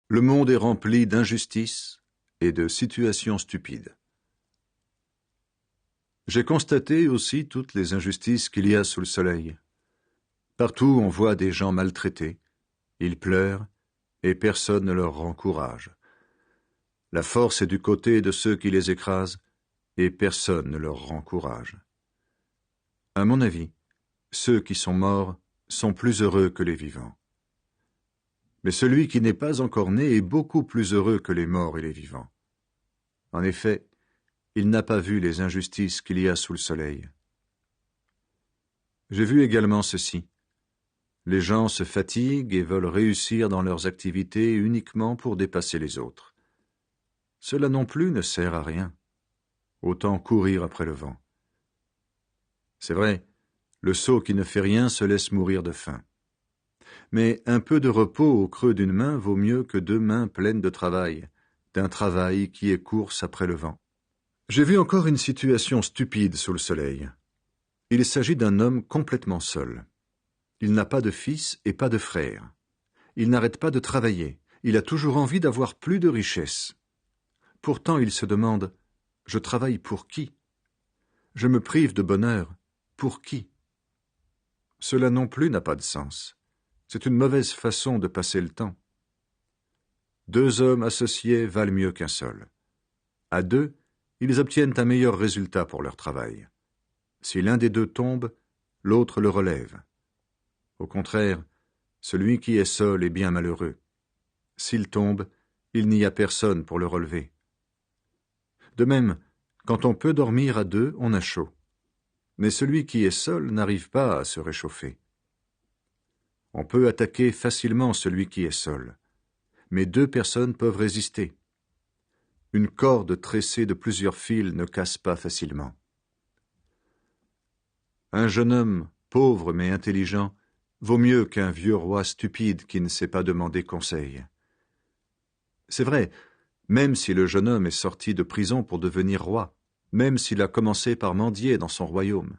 Le monde est rempli d'injustices et de situations stupides. J'ai constaté aussi toutes les injustices qu'il y a sous le soleil. Partout on voit des gens maltraités, ils pleurent et personne ne leur rend courage. La force est du côté de ceux qui les écrasent et personne ne leur rend courage. À mon avis, ceux qui sont morts sont plus heureux que les vivants. Mais celui qui n'est pas encore né est beaucoup plus heureux que les morts et les vivants. En effet, il n'a pas vu les injustices qu'il y a sous le soleil. J'ai vu également ceci. Les gens se fatiguent et veulent réussir dans leurs activités uniquement pour dépasser les autres. Cela non plus ne sert à rien. Autant courir après le vent. C'est vrai, le sot qui ne fait rien se laisse mourir de faim. Mais un peu de repos au creux d'une main vaut mieux que 2 mains pleines de travail, d'un travail qui est course après le vent. J'ai vu encore une situation stupide sous le soleil. Il s'agit d'un homme complètement seul. Il n'a pas de fils et pas de frère. Il n'arrête pas de travailler. Il a toujours envie d'avoir plus de richesses. Pourtant il se demande « Je travaille pour qui ? Je me prive de bonheur. Pour qui ?» Cela non plus n'a pas de sens. C'est une mauvaise façon de passer le temps. 2 hommes associés valent mieux qu'un seul. À 2, ils obtiennent un meilleur résultat pour leur travail. Si l'un des 2 tombe, l'autre le relève. Au contraire, celui qui est seul est bien malheureux. S'il tombe, il n'y a personne pour le relever. De même, quand on peut dormir à 2, on a chaud. Mais celui qui est seul n'arrive pas à se réchauffer. On peut attaquer facilement celui qui est seul, mais 2 personnes peuvent résister. Une corde tressée de plusieurs fils ne casse pas facilement. Un jeune homme, pauvre mais intelligent, vaut mieux qu'un vieux roi stupide qui ne sait pas demander conseil. C'est vrai, même si le jeune homme est sorti de prison pour devenir roi, même s'il a commencé par mendier dans son royaume.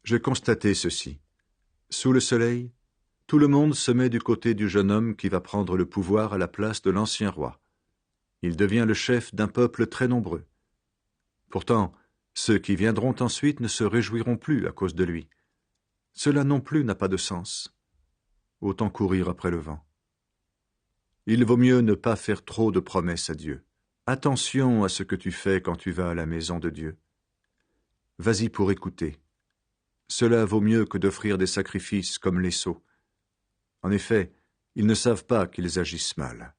J'ai constaté ceci. Sous le soleil, tout le monde se met du côté du jeune homme qui va prendre le pouvoir à la place de l'ancien roi. Il devient le chef d'un peuple très nombreux. Pourtant, ceux qui viendront ensuite ne se réjouiront plus à cause de lui. Cela non plus n'a pas de sens. Autant courir après le vent. Il vaut mieux ne pas faire trop de promesses à Dieu. Attention à ce que tu fais quand tu vas à la maison de Dieu. Vas-y pour écouter. Cela vaut mieux que d'offrir des sacrifices comme les sots. En effet, ils ne savent pas qu'ils agissent mal.